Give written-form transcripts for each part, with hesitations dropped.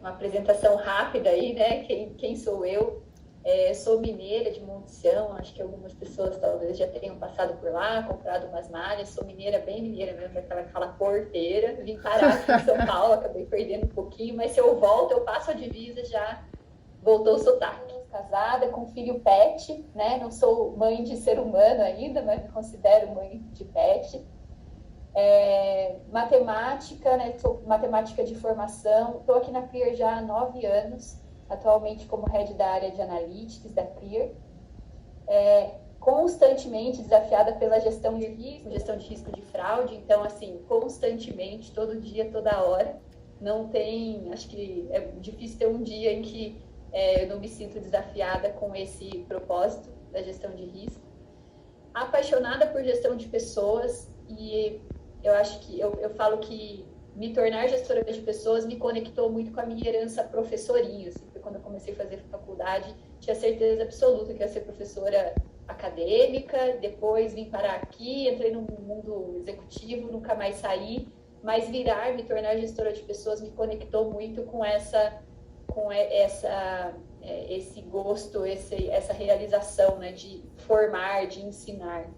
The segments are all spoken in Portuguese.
uma apresentação rápida aí, né? Quem sou eu? Sou mineira de Monte Sião, acho que algumas pessoas talvez já tenham passado por lá, comprado umas malhas. Sou mineira, bem mineira mesmo, aquela porteira. Vim parar aqui em São Paulo, acabei perdendo um pouquinho, mas se eu volto, eu passo a divisa, já voltou o sotaque. Casada com filho pet, né? Não sou mãe de ser humano ainda, mas me considero mãe de pet. Matemática, né? Sou matemática de formação. Estou aqui na Clear já há 9 anos, atualmente como head da área de Analytics da Clear. Constantemente desafiada pela gestão de risco de fraude. Então, assim, constantemente, todo dia, toda hora. Não tem, acho que é difícil ter um dia em que eu não me sinto desafiada com esse propósito da gestão de risco. Apaixonada por gestão de pessoas, e eu acho que eu falo que me tornar gestora de pessoas me conectou muito com a minha herança professorinha. Assim, porque quando eu comecei a fazer faculdade, tinha certeza absoluta que ia ser professora acadêmica, depois vim parar aqui, entrei no mundo executivo, nunca mais saí, mas me tornar gestora de pessoas me conectou muito com esse gosto, essa realização, né, de formar, de ensinar.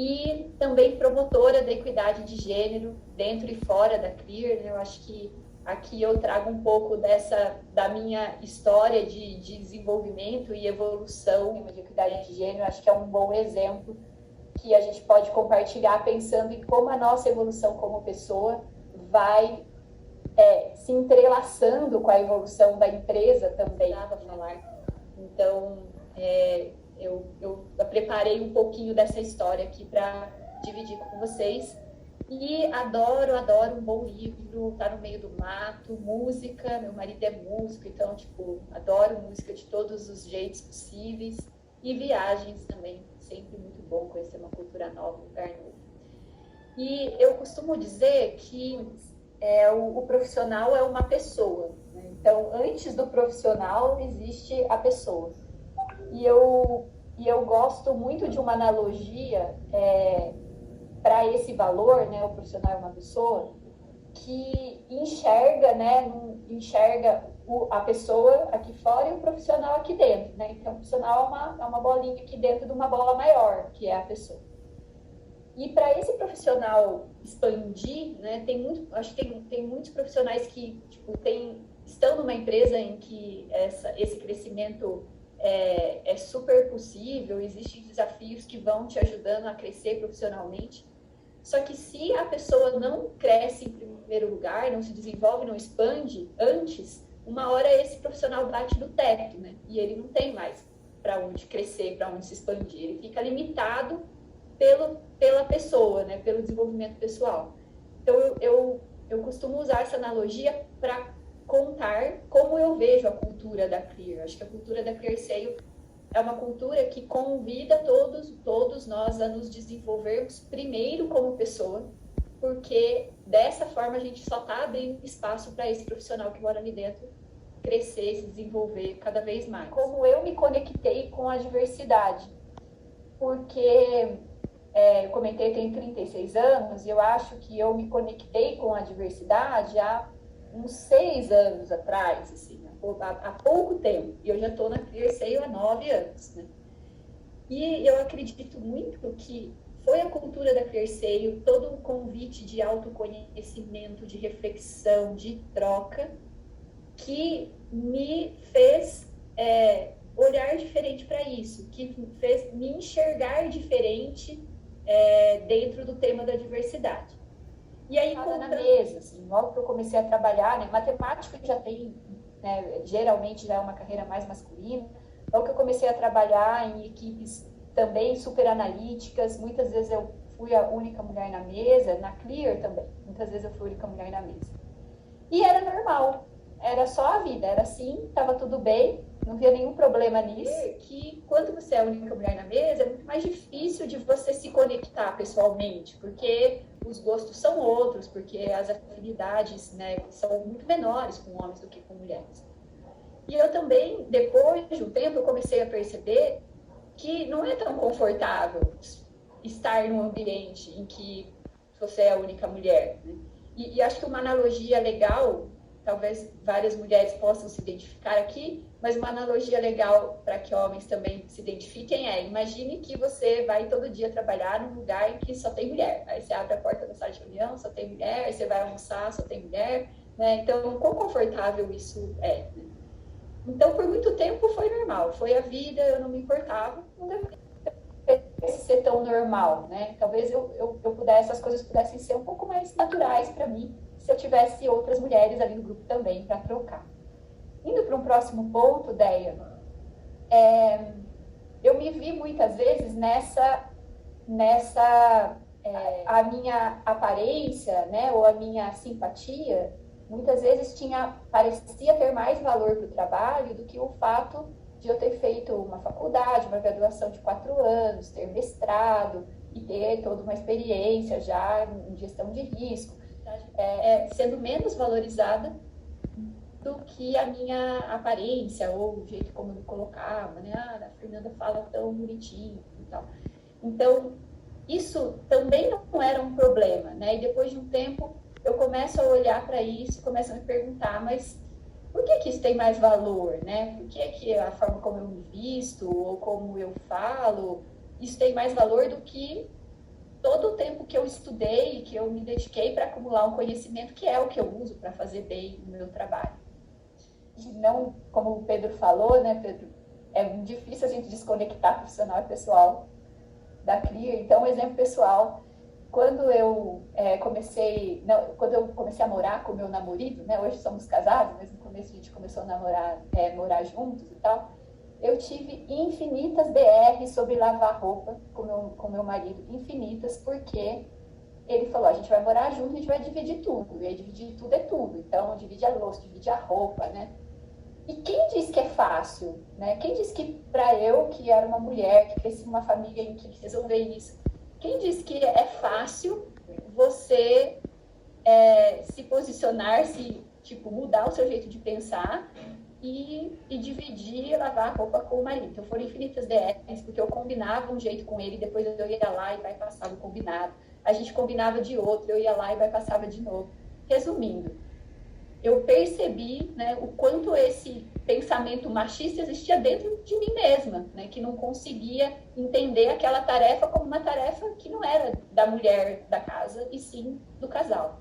E também promotora da equidade de gênero dentro e fora da Clear. Eu acho que aqui eu trago um pouco da minha história de desenvolvimento e evolução de equidade de gênero. Acho que é um bom exemplo que a gente pode compartilhar pensando em como a nossa evolução como pessoa vai se entrelaçando com a evolução da empresa também. Então, eu preparei um pouquinho dessa história aqui para dividir com vocês. E adoro um bom livro, tá no meio do mato, música, meu marido é músico, então, adoro música de todos os jeitos possíveis. E viagens também, sempre muito bom conhecer uma cultura nova, um lugar novo. E eu costumo dizer que o profissional é uma pessoa, né? Então, antes do profissional existe a pessoa. E eu gosto muito de uma analogia para esse valor, né? O profissional é uma pessoa que enxerga, né? Enxerga a pessoa aqui fora e o profissional aqui dentro, né? Então, o profissional é uma bolinha aqui dentro de uma bola maior, que é a pessoa. E para esse profissional expandir, né, acho que tem muitos profissionais que estão numa empresa em que esse crescimento é super possível, existem desafios que vão te ajudando a crescer profissionalmente. Só que se a pessoa não cresce em primeiro lugar, não se desenvolve, não expande antes, uma hora esse profissional bate no teto, né? E ele não tem mais para onde crescer, para onde se expandir. Ele fica limitado pela pessoa, né, pelo desenvolvimento pessoal. Então, eu costumo usar essa analogia para contar como eu vejo a cultura da Clear. Acho que a cultura da Clear Sale é uma cultura que convida todos nós a nos desenvolvermos primeiro como pessoa, porque dessa forma a gente só está abrindo espaço para esse profissional que mora ali dentro crescer, se desenvolver cada vez mais. Como eu me conectei com a diversidade, porque eu comentei, eu tenho 36 anos, e eu acho que eu me conectei com a diversidade há uns 6 anos atrás, assim, há pouco tempo, e eu já estou na Clear Sale há 9 anos, né? E eu acredito muito que foi a cultura da Clear Sale, todo o convite de autoconhecimento, de reflexão, de troca, que me fez olhar diferente para isso, que fez me enxergar diferente dentro do tema da diversidade. E aí, na mesa, assim, logo que eu comecei a trabalhar, né, matemática já tem, né, geralmente já é uma carreira mais masculina, logo que eu comecei a trabalhar em equipes também super analíticas, muitas vezes eu fui a única mulher na mesa, na Clear também, muitas vezes eu fui a única mulher na mesa. E era normal, era só a vida, era assim, estava tudo bem, não via nenhum problema nisso. Que quando você é a única mulher na mesa, é muito mais difícil de você se conectar pessoalmente, porque os gostos são outros, porque as afinidades, né, são muito menores com homens do que com mulheres. E eu também, depois de um tempo, eu comecei a perceber que não é tão confortável estar num ambiente em que você é a única mulher, né? E acho que uma analogia legal talvez várias mulheres possam se identificar aqui, mas uma analogia legal para que homens também se identifiquem é: imagine que você vai todo dia trabalhar num lugar em que só tem mulher. Aí você abre a porta da sala de reunião, só tem mulher, aí você vai almoçar, só tem mulher, né? Então, quão confortável isso é, né? Então, por muito tempo foi normal, foi a vida, eu não me importava, não deveria ser tão normal, né? Talvez eu pudesse, as coisas pudessem ser um pouco mais naturais para mim, se eu tivesse outras mulheres ali no grupo também para trocar. Indo para um próximo ponto, Deia, eu me vi muitas vezes a minha aparência, né, ou a minha simpatia, muitas vezes parecia ter mais valor para o trabalho do que o fato de eu ter feito uma faculdade, uma graduação de 4 anos, ter mestrado e ter toda uma experiência já em gestão de risco, sendo menos valorizada do que a minha aparência ou o jeito como eu me colocava, né? A Fernanda fala tão bonitinho e tal. Então, isso também não era um problema, né? E depois de um tempo, eu começo a olhar para isso, começo a me perguntar, mas por que isso tem mais valor, né? Por que a forma como eu me visto ou como eu falo, isso tem mais valor do que todo o tempo que eu estudei, que eu me dediquei para acumular um conhecimento, que é o que eu uso para fazer bem o meu trabalho. E não, como o Pedro falou, né, Pedro? É difícil a gente desconectar profissional e pessoal da CLIA. Então, um exemplo pessoal, quando eu comecei a morar com o meu namorado, né, hoje somos casados, mas no começo a gente começou a morar juntos e tal, eu tive infinitas DRs sobre lavar roupa com meu marido, infinitas, porque ele falou: a gente vai morar junto, a gente vai dividir tudo, e aí dividir tudo é tudo, então divide a louça, divide a roupa, né? E quem diz que é fácil, né? Quem diz que para eu, que era uma mulher, que cresci numa família em que resolver isso, quem diz que é fácil você se posicionar, mudar o seu jeito de pensar e dividir e lavar a roupa com o marido? Então foram infinitas DRs, porque eu combinava um jeito com ele, depois eu ia lá e bypassava o combinado. A gente combinava de outro, eu ia lá e bypassava de novo. Resumindo, eu percebi, né, o quanto esse pensamento machista existia dentro de mim mesma, né, que não conseguia entender aquela tarefa como uma tarefa que não era da mulher da casa, e sim do casal.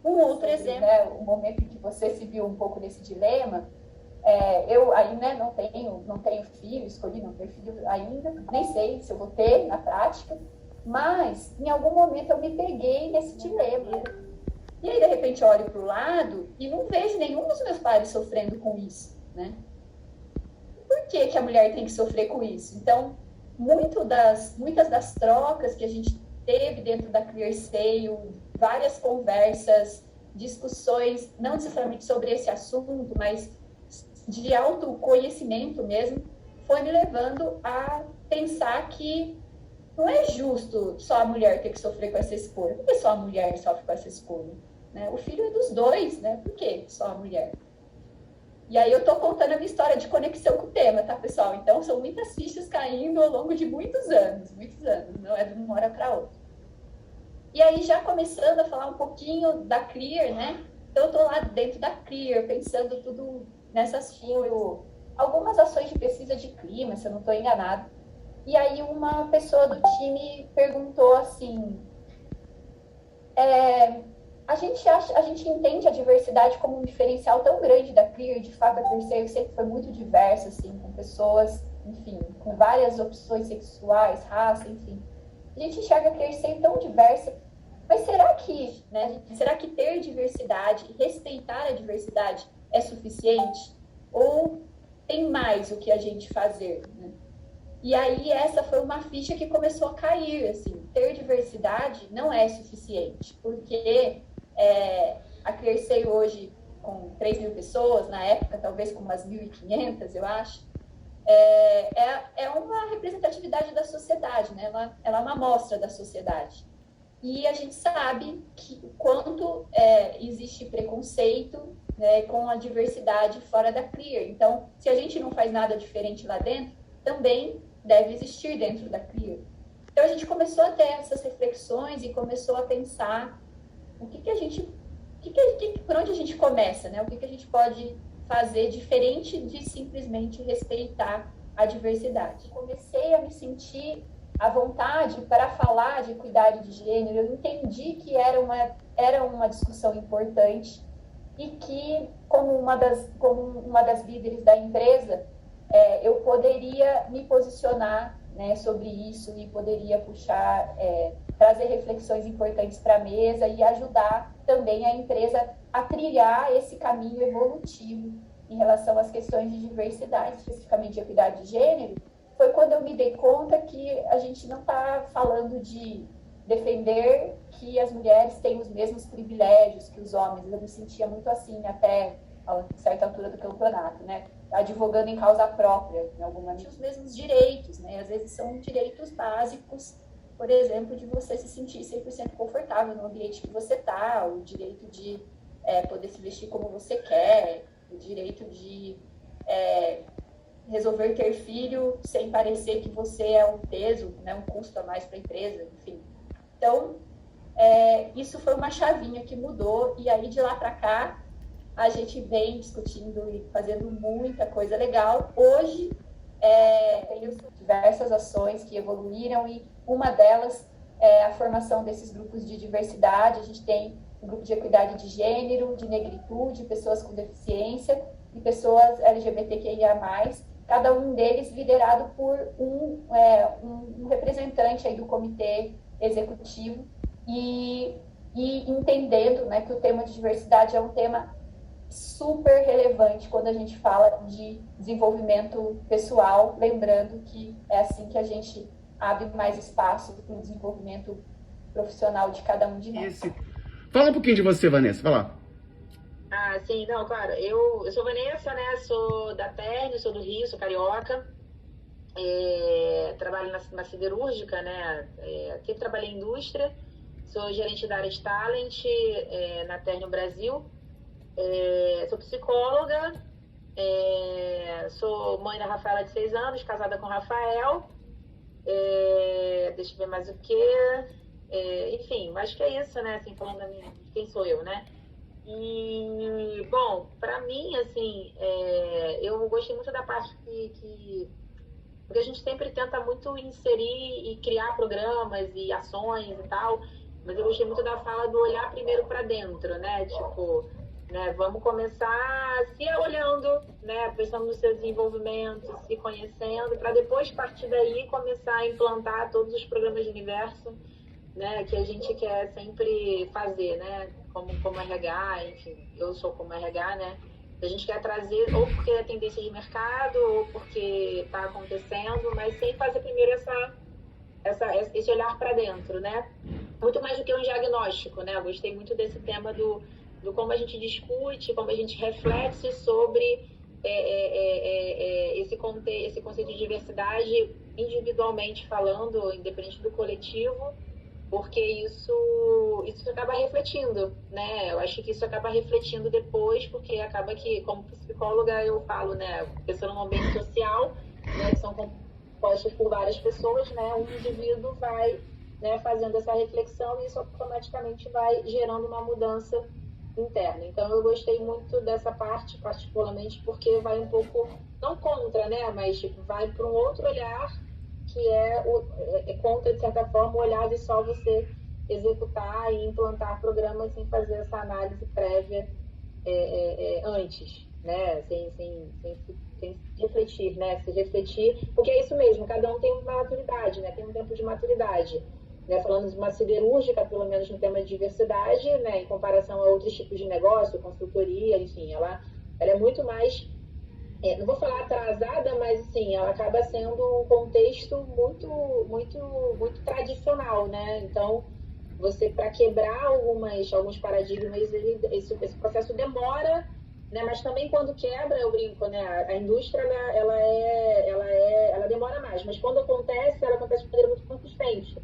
Um outro exemplo, né, o momento em que você se viu um pouco nesse dilema, eu ainda não tenho filho, escolhi não ter filho ainda, nem sei se eu vou ter na prática, mas em algum momento eu me peguei nesse dilema. E aí, de repente, eu olho para o lado e não vejo nenhum dos meus pares sofrendo com isso, né? Por que a mulher tem que sofrer com isso? Então, muitas das trocas que a gente teve dentro da ClearSale, várias conversas, discussões, não necessariamente sobre esse assunto, mas de autoconhecimento mesmo, foi me levando a pensar que não é justo só a mulher ter que sofrer com essa escolha. Por que só a mulher sofre com essa escolha? Né? O filho é dos dois, né? Por que só a mulher? E aí eu estou contando a minha história de conexão com o tema, tá, pessoal? Então, são muitas fichas caindo ao longo de muitos anos, não é de uma hora para outra. E aí, já começando a falar um pouquinho da Clear, né? Então, eu estou lá dentro da Clear, pensando tudo nessas fichas, algumas ações de pesquisa de clima, se eu não estou enganado. E aí uma pessoa do time perguntou assim: a gente entende a diversidade como um diferencial tão grande da Clear, de fato a ClearSale sempre foi muito diversa, assim, com pessoas, enfim, com várias opções sexuais, raça, enfim. A gente enxerga a ClearSale tão diversa, mas será que ter diversidade e respeitar a diversidade é suficiente? Ou tem mais o que a gente fazer, né? E aí essa foi uma ficha que começou a cair, assim, ter diversidade não é suficiente, porque a ClearSale hoje, com 3.000 pessoas, na época talvez com umas 1.500, eu acho, é uma representatividade da sociedade, né? Ela é uma amostra da sociedade. E a gente sabe o quanto existe preconceito, né, com a diversidade fora da Clear. Então, se a gente não faz nada diferente lá dentro, também deve existir dentro da Clear. Então, a gente começou a ter essas reflexões e começou a pensar o que a gente por onde a gente começa, né? O que a gente pode fazer diferente de simplesmente respeitar a diversidade? Comecei a me sentir à vontade para falar de equidade de gênero. Eu entendi que era uma discussão importante e que, como uma das líderes da empresa, eu poderia me posicionar, né, sobre isso e poderia puxar, trazer reflexões importantes para a mesa e ajudar também a empresa a trilhar esse caminho evolutivo em relação às questões de diversidade, especificamente de equidade de gênero. Foi quando eu me dei conta que a gente não está falando de defender que as mulheres têm os mesmos privilégios que os homens. Eu me sentia muito assim até a certa altura do campeonato, né? Advogando em causa própria, em alguma medida, os mesmos direitos, né? Às vezes são direitos básicos, por exemplo, de você se sentir 100% confortável no ambiente que você está, o direito de poder se vestir como você quer, o direito de resolver ter filho sem parecer que você é um peso, né, um custo a mais para a empresa, enfim. Então, isso foi uma chavinha que mudou, e aí de lá para cá a gente vem discutindo e fazendo muita coisa legal. Hoje, tem diversas ações que evoluíram, e uma delas é a formação desses grupos de diversidade. A gente tem um grupo de equidade de gênero, de negritude, pessoas com deficiência e pessoas LGBTQIA+, cada um deles liderado por um representante aí do comitê executivo, e entendendo, né, que o tema de diversidade é um tema super relevante quando a gente fala de desenvolvimento pessoal, lembrando que é assim que a gente abre mais espaço para o desenvolvimento profissional de cada um de nós. Fala um pouquinho de você, Vanessa, vai lá. Sim, não, claro, eu sou Vanessa, né, sou da Terne, sou do Rio, sou carioca, trabalho na siderúrgica, né, sempre trabalhei em indústria, sou gerente da área de talent na Terne Brasil, sou psicóloga, sou mãe da Rafaela de 6 anos, casada com o Rafael, deixa eu ver mais o que, enfim, acho que é isso, né, assim, falando de quem sou eu, né. E, bom, para mim, assim, eu gostei muito da parte porque a gente sempre tenta muito inserir e criar programas e ações e tal, mas eu gostei muito da fala do olhar primeiro para dentro, né? Tipo, né, vamos começar se olhando, né, pensando no seu desenvolvimento, se conhecendo, para depois, a partir daí, começar a implantar todos os programas de universo, né, que a gente quer sempre fazer, né, como RH, enfim, eu sou como RH, né, a gente quer trazer, ou porque é tendência de mercado, ou porque está acontecendo, mas sem fazer primeiro esse olhar para dentro, né, muito mais do que um diagnóstico, né, eu gostei muito desse tema do como a gente discute, como a gente reflete sobre esse conceito de diversidade individualmente falando, independente do coletivo, porque isso acaba refletindo, né? Eu acho que isso acaba refletindo depois, porque acaba que, como psicóloga, eu falo, né? Pensando no ambiente social, né, que são compostos por várias pessoas, né? Um indivíduo vai, né, fazendo essa reflexão e isso automaticamente vai gerando uma mudança interna. Então, eu gostei muito dessa parte, particularmente, porque vai um pouco, não contra, né? Mas tipo, vai para um outro olhar, que contra, de certa forma, o olhar de só você executar e implantar programas sem fazer essa análise prévia antes, né? Sem refletir, né? Se refletir, porque é isso mesmo, cada um tem uma maturidade, né? Tem um tempo de maturidade. Né? Falando de uma siderúrgica, pelo menos no tema de diversidade, né? Em comparação a outros tipos de negócio, consultoria, enfim, ela é muito mais... não vou falar atrasada, mas assim, ela acaba sendo um contexto muito, muito, muito tradicional, né? Então, você, para quebrar alguns paradigmas, esse processo demora, né? Mas também quando quebra, eu brinco, né? A indústria, ela demora mais, mas quando acontece, ela acontece de maneira muito consistente.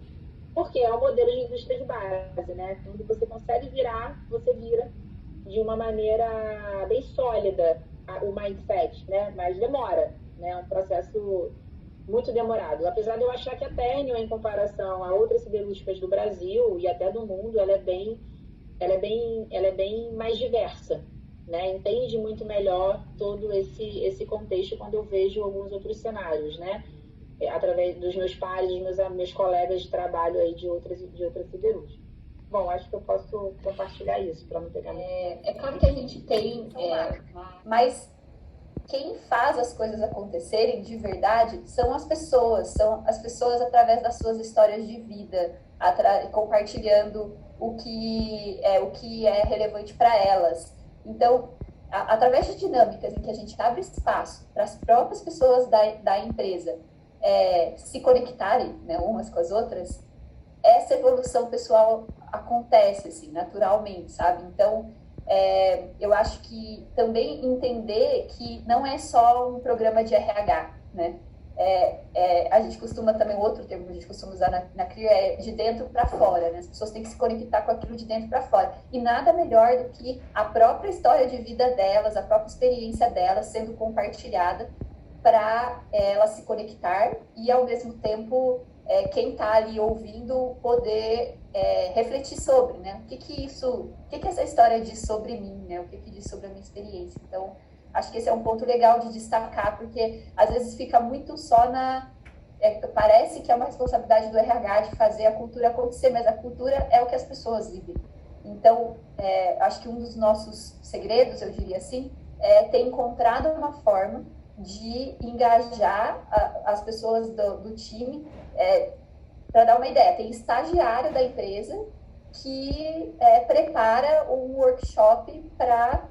Porque é um modelo de indústria de base, né? Quando você consegue virar, você vira de uma maneira bem sólida o mindset, né? Mas demora, né? É um processo muito demorado. Apesar de eu achar que a Térnio, em comparação a outras siderúrgicas do Brasil e até do mundo, ela é bem ela é bem mais diversa, né? Entende muito melhor todo esse contexto quando eu vejo alguns outros cenários, né? Através dos meus pares, dos meus colegas de trabalho aí de outras siderúrgicas. Bom, acho que eu posso compartilhar isso para não pegar muito. É claro que a gente tem, mas quem faz as coisas acontecerem de verdade são as pessoas através das suas histórias de vida, compartilhando o que é relevante para elas. Então, através de dinâmicas em que a gente abre espaço para as próprias pessoas da empresa se conectarem, né, umas com as outras, essa evolução pessoal acontece assim, naturalmente, sabe? Então, eu acho que também entender que não é só um programa de RH, né? A gente costuma também, outro termo que a gente costuma usar na CRIO é de dentro para fora, né? As pessoas têm que se conectar com aquilo de dentro para fora. E nada melhor do que a própria história de vida delas, a própria experiência delas sendo compartilhada para elas se conectar e, ao mesmo tempo, quem está ali ouvindo poder refletir sobre, né? O que essa história diz sobre mim, né? O que diz sobre a minha experiência. Então, acho que esse é um ponto legal de destacar, porque às vezes fica muito só parece que é uma responsabilidade do RH de fazer a cultura acontecer, mas a cultura é o que as pessoas vivem. Então, acho que um dos nossos segredos, eu diria assim, é ter encontrado uma forma de engajar as pessoas do time. Para dar uma ideia, tem estagiário da empresa que prepara um workshop para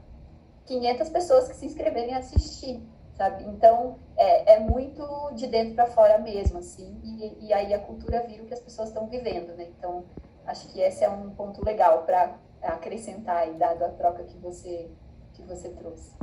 500 pessoas que se inscreverem a assistir, sabe? Então, é muito de dentro para fora mesmo, assim, e aí a cultura vira o que as pessoas estão vivendo, né? Então, acho que esse é um ponto legal para acrescentar aí, dado a troca que você trouxe.